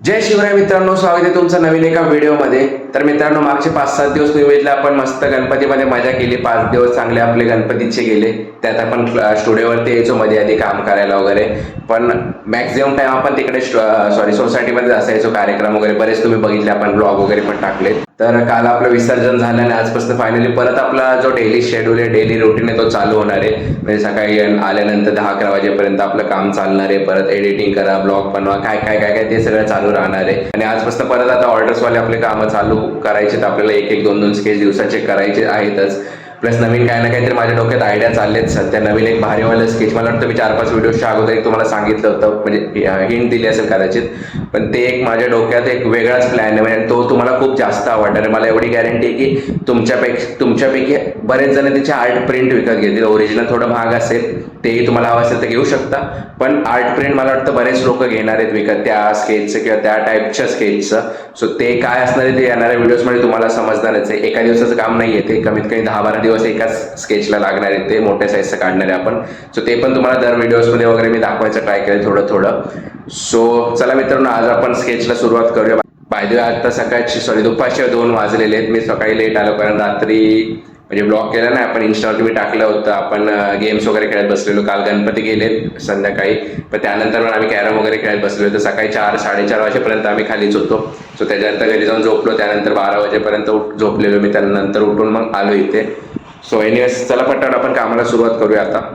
जय शिवराय मित्रांनो, स्वागत आहे तुमचं नवीन एका व्हिडिओमध्ये. तर मित्रांनो, मागचे 5-7 दिवस तुम्ही बघितले आपण मस्त गणपतीमध्ये मजा केली. 5 दिवस चांगले आपले गणपतीचे गेले. त्यात आपण स्टुडिओवरती यायचो मध्ये आधी काम करायला वगैरे, पण मॅक्झिमम टाइम आपण तिकडे सोसायटीमध्ये असायचो. कार्यक्रम वगैरे बरेच तुम्ही बघितले, आपण ब्लॉग वगैरे पण टाकले. तर काल आपलं विसर्जन झालं आणि आजपासून फायनली परत आपला जो डेली शेड्यूल आहे, डेली रुटीन आहे तो चालू होणार आहे. म्हणजे सकाळी आल्यानंतर 10-11 वाजेपर्यंत आपलं काम चालणार आहे. परत एडिटिंग करा, ब्लॉग बनवा, काय काय काय काय ते सगळं चालू राहणार आहे. आणि आजपासून परत आता ऑर्डर्सवाले आपले कामं चालू करायचे. आपल्याला एक 2 स्केच दिवसाचे करायचे आहेतच. प्लस नवीन काय ना काहीतरी माझ्या डोक्यात आयडिया चाललेत सध्या. नवीन एक भारीवालं स्केच, मला वाटतं मी 4-5 व्हिडिओच्या अगोदर एक तुम्हाला सांगितलं होतं, म्हणजे हिंट दिली असेल कदाचित. पण ते एक माझ्या डोक्यात एक वेगळाच प्लॅन आहे, म्हणजे तो तुम्हाला खूप जास्त आवडणार आहे. मला एवढी गॅरंटी आहे की तुमच्यापैकी बरेच जण त्याचे आर्ट प्रिंट विकत घेतील. ओरिजिनल थोडं महाग असेल, तेही तुम्हाला हवं असेल तर घेऊ शकता, पण आर्ट प्रिंट मला वाटतं बरेच लोक घेणार आहेत विकत, त्या स्केचचं किंवा त्या टाईपच्या स्केचचं. सो ते काय असणार आहे ते येणाऱ्या व्हिडिओजमध्ये तुम्हाला समजणारच आहे. एका दिवसाचं काम नाही आहे ते, कमीत कमी 10-12 दिवस एकाच स्केचला लागणार आहे. ते मोठ्या साईजचं काढणार आहे आपण. सो ते पण तुम्हाला दर व्हिडिओजमध्ये वगैरे मी दाखवायचं ट्राय केलं थोडं थोडं. सो चला मित्रांनो, आज आपण स्केचला सुरुवात करूया. बाय द वे, आता सकाळची दुपारचे 2 वाजलेले आहेत. मी सकाळी लेट आलो कारण रात्री म्हणजे ब्लॉग केला नाही आपण, इंस्टावरती मी टाकलं होतं. आपण गेम्स वगैरे खेळत बसलेलो. काल गणपती गेलेत संध्याकाळी, पण त्यानंतर पण आम्ही कॅरम वगैरे खेळत बसलेलो. तर सकाळी 4-4:30 वाजेपर्यंत आम्ही खालीच होतो. सो त्याच्यानंतर घरी जाऊन झोपलो. त्यानंतर 12 वाजेपर्यंत झोपलेलो मी. त्यानंतर उठून मग आलो इथे. सो एनिवेज, चला पटकन आपण कामाला सुरुवात करूया आता.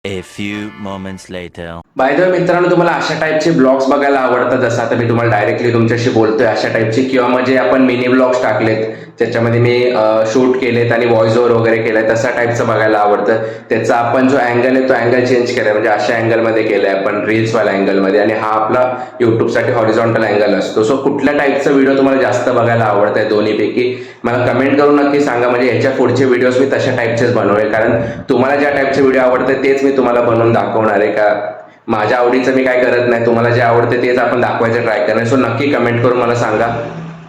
A few moments later. By the way मित्रांनो, तुम्हाला अशा टाईपचे ब्लॉग्स बघायला आवडतात, जसं आता मी तुम्हाला डायरेक्टली तुमच्याशी बोलतोय अशा टाईपचे, किंवा म्हणजे आपण मिनी ब्लॉग्स टाकलेत ज्याच्यामध्ये मी शूट केलेत आणि व्हॉइस ओव्हर वगैरे केलाय, तशा टाईपचं बघायला आवडतं. त्याचा आपण जो अँगल आहे तो अँगल चेंज केलाय, म्हणजे अशा अँगलमध्ये केलाय आपण, रील्सवाल्या अँगलमध्ये, आणि हा आपला युट्यूबसाठी हॉरिझॉन्टल अँगल असतो. सो कुठल्या टाईपचा व्हिडिओ तुम्हाला जास्त बघायला आवडत आहे दोन्हीपैकी मला कमेंट करून नक्की सांगा. म्हणजे ह्याच्या पुढचे व्हिडिओज मी तशा टाईपचेच बनवेल, कारण तुम्हाला ज्या टाईपचे व्हिडिओ आवडतात तेच मी तुम्हाला बनवून दाखवणार आहे. का माझ्या आवडीचं मी काय करत नाही, तुम्हाला जे आवडते तेच आपण दाखवायचं ट्राय करणार. सो नक्की कमेंट करून मला सांगा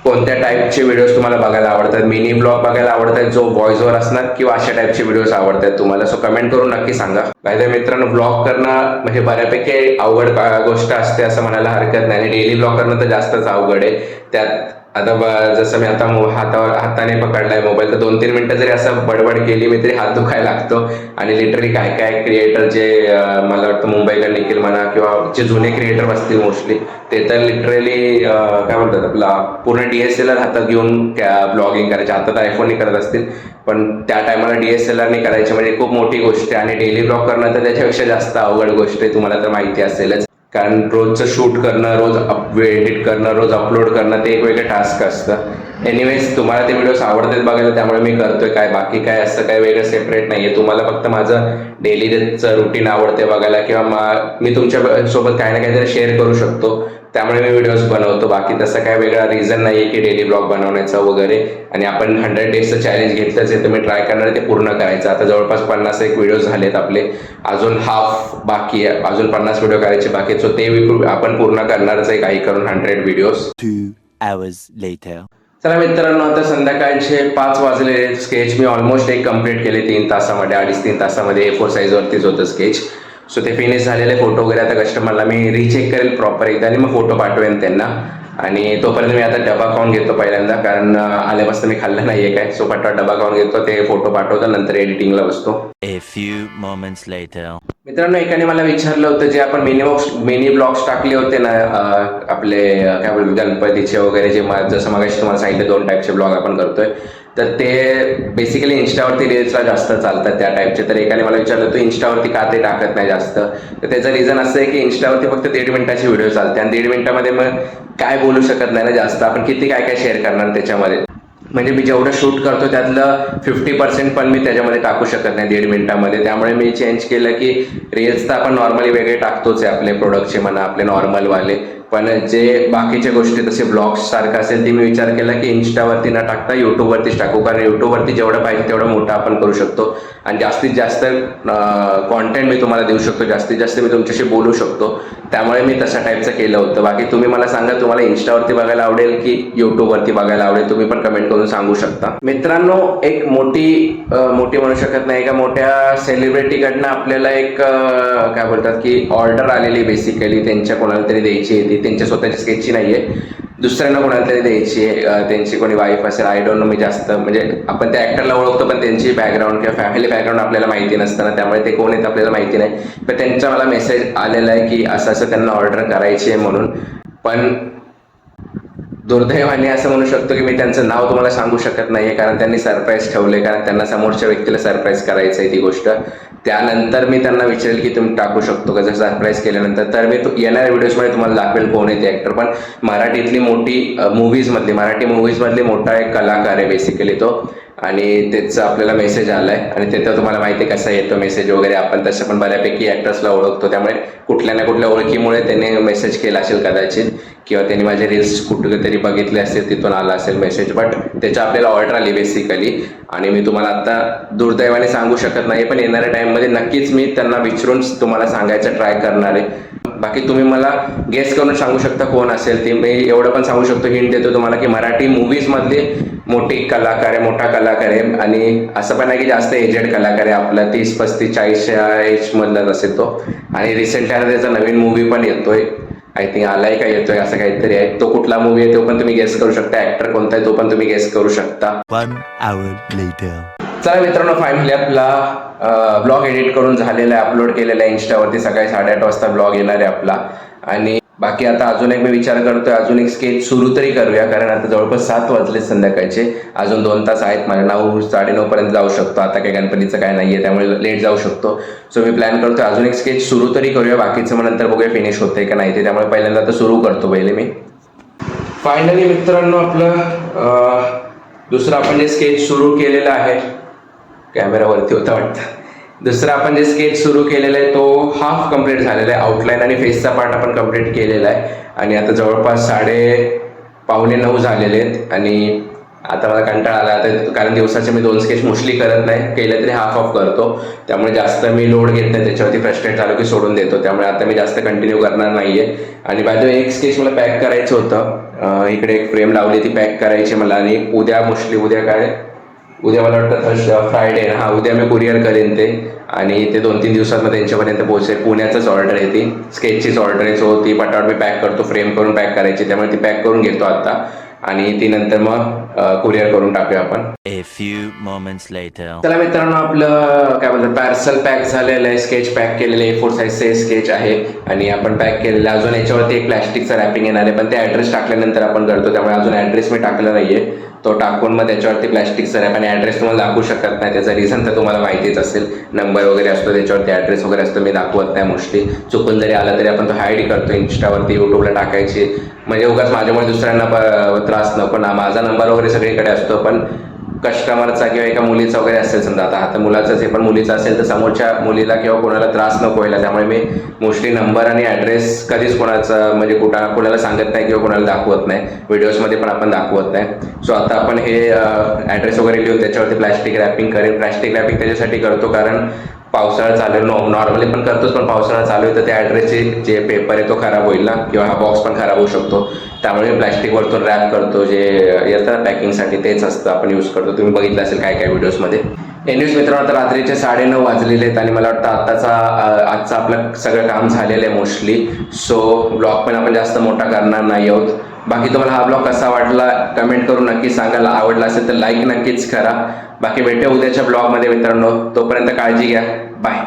कोणत्या टाईपचे व्हिडिओज तुम्हाला बघायला आवडतात. मिनी ब्लॉग बघायला आवडतात जो व्हॉइस ओव्हर असणार, किंवा अशा टाईपचे व्हिडिओज आवडतात तुम्हाला. सो कमेंट करून नक्की सांगा. बाय मित्रांनो, ब्लॉग करणं म्हणजे बऱ्यापैकी अवघड गोष्ट असते असं म्हणायला हरकत नाही, आणि डेली ब्लॉग करणं तर जास्तच अवघड आहे. त्यात आता जसं मी आता हाताने पकडलाय मोबाईल, तर 2-3 मिनिटं जरी असं बडबड केली मी तरी हात दुखायला लागतो. आणि लिटरली काय काय क्रिएटर जे मला वाटतं मुंबईकर निखिल म्हणा, किंवा जे जुने क्रिएटर असतील मोस्टली, ते तर लिटरली काय म्हणतात, आपला पूर्ण DSLR हातात घेऊन ब्लॉगिंग करायचे. आता तर आयफोनने करत असतील, पण त्या टायमाला DSLRने करायचे, म्हणजे खूप मोठी गोष्ट आहे. आणि डेली ब्लॉग करणं तर त्याच्यापेक्षा जास्त अवघड गोष्ट आहे, तुम्हाला तर माहिती असेलच. कारण रोजचं शूट करणं, रोज एडिट करणं, रोज अपलोड करणं, ते एक वेगळं टास्क असतं. एनिवेज, तुम्हाला ते व्हिडिओज आवडतात बघायला, त्यामुळे मी करतोय. काय बाकी काय असं काय वेगळं सेपरेट नाहीये. तुम्हाला फक्त माझं डेलीचं रुटीन आवडते बघायला, किंवा मी तुमच्या सोबत काही ना काहीतरी शेअर करू शकतो, त्यामुळे मी व्हिडिओज बनवतो. बाकी तसं काय वेगळा रिझन नाही आहे की डेली ब्लॉग बनवण्याचा वगैरे. आणि आपण 100 डेजचं चॅलेंज घेतलंच आहे, तर मी ट्राय करणार ते पूर्ण करायचं. आता जवळपास 51 व्हिडिओज झालेत आपले, अजून हाफ बाकी आहे, अजून 50 व्हिडिओ करायचे बाकी. सो ते आपण पूर्ण करणारच आहे काही करून 100 व्हिडिओज. 2 hours later. चला मित्रांनो, आता संध्याकाळचे 5 वाजले. स्केच मी ऑलमोस्ट एक कम्प्लीट केले 3 तासामध्ये, 2.5-3 तासामध्ये. A4 साईजवरतीच होतं स्केच. सो ते फिनिश झालेले फोटो वगैरे आता कस्टमरला मी रिचेक करेल प्रॉपर एकदा, आणि मग फोटो पाठवेन त्यांना. आणि तोपर्यंत मी आता डबा खाऊन घेतो पहिल्यांदा, कारण आल्यापासून मी खाल्लं नाहीये काय. सो पटपट डबा खाऊन घेतो, ते फोटो पाठवतो, नंतर एडिटिंगला बसतो. A few moments later. मित्रांनो, एकाने मला विचारलं होतं, जे आपण मिनी ब्लॉग्स टाकले होते ना आपले काय बोलतो गणपतीचे वगैरे, जे जसं मगाशी तुम्हाला सांगितलं 2 टाईपचे ब्लॉग आपण करतोय, तर ते बेसिकली इंस्टावरती रील्सला जास्त चालतात त्या टाईपचे. तर एकाने मला विचारलं, तू इंस्टावरती का ते टाकत नाही जास्त? तर त्याचं रिझन असं आहे की इंस्टावरती फक्त 1.5 मिनिटाची व्हिडिओ चालते, आणि 1.5 मिनिटामध्ये मग काय बोलू शकत नाही ना जास्त. आपण किती काय काय शेअर करणार त्याच्यामध्ये. म्हणजे मी जेवढं शूट करतो त्यातलं 50% पण मी त्याच्यामध्ये टाकू शकत नाही 1.5 मिनिटामध्ये. त्यामुळे मी चेंज केलं की रील्स तर आपण नॉर्मली वेगळे टाकतोच आहे, आपले प्रोडक्टचे म्हणा, आपले नॉर्मलवाले, पण जे बाकीच्या गोष्टी तसे ब्लॉग्स सारखं असेल ती मी विचार केला की इंस्टावरती न टाकता यूट्यूबवरतीच टाकू. कारण यूट्यूबवरती जेवढं पाहिजे तेवढं मोठं आपण करू शकतो, आणि जास्तीत जास्त कॉन्टेंट मी तुम्हाला देऊ शकतो, जास्तीत जास्त मी तुमच्याशी बोलू शकतो. त्यामुळे मी तशा टाईपचं केलं होतं. बाकी तुम्ही मला सांगा, तुम्हाला इंस्टावरती बघायला आवडेल की यूट्यूबवरती बघायला आवडेल, तुम्ही पण कमेंट करून सांगू शकता. मित्रांनो, एक मोठी म्हणू शकत नाही का, मोठ्या सेलिब्रिटीकडनं आपल्याला एक काय बोलतात की ऑर्डर आलेली, बेसिकली त्यांच्या कोणाला तरी द्यायची आहे ती. ती त्यांच्या स्वतःची स्केचची नाही आहे, दुसऱ्यांना कोणाला तरी द्यायची आहे. त्यांची कोणी वाईफ असेल, आय डोंट नो. मी जास्त म्हणजे आपण त्या ॲक्टरला ओळखतो पण त्यांची बॅकग्राऊंड किंवा फॅमिली बॅकग्राऊंड आपल्याला माहिती नसतं ना, त्यामुळे ते कोण आहेत आपल्याला माहिती नाही. पण त्यांचा मला मेसेज आलेला आहे की असं असं त्यांना ऑर्डर करायची आहे म्हणून. पण दुर्दैवाने असं म्हणू शकतो की मी त्यांचं नाव तुम्हाला सांगू शकत नाहीये, कारण त्यांनी सरप्राईज ठेवले, कारण त्यांना समोरच्या व्यक्तीला सरप्राईज करायचं आहे ती गोष्ट. त्यानंतर मी त्यांना विचारेल की तुम्ही टाकू शकतो का, जर सरप्राईज केल्यानंतर तर मी येणाऱ्या व्हिडिओजमध्ये तुम्हाला दाखवेल कोण आहे ते ॲक्टर. पण मराठीतली मोठी मराठी मूव्हीजमधली मोठा एक कलाकार आहे बेसिकली तो, आणि त्याचा आपल्याला मेसेज आलाय आणि ते तर तुम्हाला माहिती आहे कसा येतो मेसेज वगैरे. आपण तसं पण बऱ्यापैकी ॲक्टर्सला ओळखतो, त्यामुळे कुठल्या ना कुठल्या ओळखीमुळे त्याने मेसेज केला असेल कदाचित, किंवा त्यांनी माझे रील्स कुठे तरी बघितले असतील, तिथून आला असेल मेसेज. बट त्याच्या आपल्याला ऑर्डर आली बेसिकली, आणि मी तुम्हाला आता दुर्दैवाने सांगू शकत नाही, पण येणाऱ्या टाईममध्ये नक्कीच मी त्यांना विचारून तुम्हाला सांगायचं ट्राय करणार आहे. बाकी तुम्ही मला गेस करून सांगू शकता कोण असेल ती. मी एवढं पण सांगू शकतो, हिंट देतो तुम्हाला, की मराठी मूव्हीजमधली मोठी कलाकार आहे, मोठा कलाकार आहे, आणि असं पण नाही की जास्त एजेड कलाकार आहे, आपला 30-35-40 एजमधलाच असेल तो. आणि रिसेंटली आता त्याचा नवीन मूव्ही पण येतोय, आय थिंक आलाय का येतोय असं काहीतरी आहे. तो कुठला मूव्ही आहे तो पण तुम्ही गेस करू शकता, ऍक्टर कोणता आहे तो पण तुम्ही गेस करू शकता. 1 hour later. चला मित्रांनो, फायनली आपला ब्लॉग एडिट करून झालेला आहे, अपलोड केलेला आहे इंस्टावरती. सकाळी 8:30 वाजता ब्लॉग येणार आहे आपला. आणि बाकी आता अजून एक मी विचार करतोय, अजून एक स्केच सुरू तरी करूया, कारण आता जवळपास 7 वाजले संध्याकाळचे, अजून 2 तास आहेत मला. 9-9:30 पर्यंत जाऊ शकतो. आता काही गणपतीचं काय नाहीये त्यामुळे लेट जाऊ शकतो. सो मी प्लॅन करतोय अजून एक स्केच सुरू तरी करूया, बाकीचं मग नंतर बघूया फिनिश होतंय का नाही ते. त्यामुळे पहिल्यांदा आता सुरू करतो पहिले मी. फायनली मित्रांनो, आपलं दुसरं आपण जे स्केच सुरू केलेलं आहे, कॅमेरावरती होता वाटतं, दुसरं आपण जे स्केच सुरू केलेलं आहे तो हाफ कम्प्लीट झालेला आहे. आउटलाईन आणि फेसचा पार्ट आपण कम्प्लीट केलेला आहे, आणि आता जवळपास 8:45-9 झालेले आहेत. आणि आता मला कंटाळा आला आता, कारण दिवसाचे मी 2 स्केच मोस्टली करत नाही, केलं तरी हाफ ऑफ करतो, त्यामुळे जास्त मी लोड घेत नाही त्याच्यावरती. फ्रस्ट्रेट झालो की सोडून देतो, त्यामुळे आता मी जास्त कंटिन्यू करणार नाहीये. आणि बाजू एक स्केच मला पॅक करायचं होतं, इकडे एक फ्रेम लावली ती पॅक करायची मला, आणि उद्या मोस्टली उद्या मला वाटतं फ्रायडे, हा उद्या मी कुरिअर करेन ते, आणि ते 2-3 दिवसात मग त्यांच्यापर्यंत पोहोचेल. पुण्याचंच ऑर्डर आहे ती, स्केचचीच ऑर्डर आहे. सो ती पटापट मी पॅक करतो, फ्रेम करून पॅक करायची, त्यामुळे ती पॅक करून घेतो आता, आणि ती नंतर मग कुरिअर करून टाकूया आपण. A few moments later. चला मित्रांनो, आपलं काय बोलतात पार्सल पॅक झालेलं आहे, स्केच पॅक केलेलं आहे, A4 साईजचे स्केच आहे, आणि आपण पॅक केलेलं आहे. अजून याच्यावरती एक प्लॅस्टिकचं रॅपिंग येणार आहे, पण ते ॲड्रेस टाकल्यानंतर आपण करतो, त्यामुळे अजून ॲड्रेस मी टाकला नाहीये. तो टाकून मग त्याच्यावरती प्लॅस्टिकचं रॅप, आणि ॲड्रेस तुम्हाला दाखवू शकत नाही, त्याचा रिझन तर तुम्हाला माहितीच असेल. नंबर वगैरे असतो त्याच्यावरती, ॲड्रेस वगैरे असतो, मी दाखवत नाही मोस्टली. चुकून जरी आला तरी आपण तो हाईड करतो इंस्टावरती, यूट्यूबला टाकायची, म्हणजे उगाच माझ्यामुळे दुसऱ्यांना त्रास नको ना. माझा नंबर वगैरे सगळीकडे असतो, पण कस्टमरचा किंवा एका मुलीचा वगैरे असेल, समजा आता हा तर मुलाचाच आहे, पण मुलीचा असेल तर समोरच्या मुलीला किंवा कोणाला त्रास नको व्हायला, त्यामुळे मी मोस्टली नंबर आणि ॲड्रेस कधीच कोणाचा म्हणजे कोणाला सांगत नाही किंवा कोणाला दाखवत नाही, व्हिडिओजमध्ये पण आपण दाखवत नाही. सो आता आपण हे ॲड्रेस वगैरे लिहून त्याच्यावरती प्लॅस्टिक रॅपिंग करेन. प्लॅस्टिक रॅपिंग त्याच्यासाठी करतो कारण पावसाळा चालू नॉर्मली पण करतोच, पण पावसाळा चालू आहे तर त्या ॲड्रेसचे जे पेपर आहे तो खराब होईल ना, किंवा हा बॉक्स पण खराब होऊ शकतो, त्यामुळे मी प्लॅस्टिकवरतून रॅप करतो. जे येतं ना पॅकिंगसाठी तेच असतं, आपण यूज करतो. तुम्ही बघितलं असेल काय काय व्हिडिओजमध्ये. एनिवेज मित्रांनो, आता रात्रीचे 9:30 वाजलेले आहेत, आणि मला वाटतं आजचं आपलं सगळं काम झालेलं आहे मोस्टली. सो ब्लॉग पण आपण जास्त मोठा करणार नाही आहोत. बाकी तुम्हाला हा ब्लॉग कसा वाटला कमेंट करून नक्की सांगायला, आवडला असेल तर लाईक नक्कीच करा. बाकी भेटूया उद्याच्या ब्लॉगमध्ये मित्रांनो, तोपर्यंत काळजी घ्या, बाय.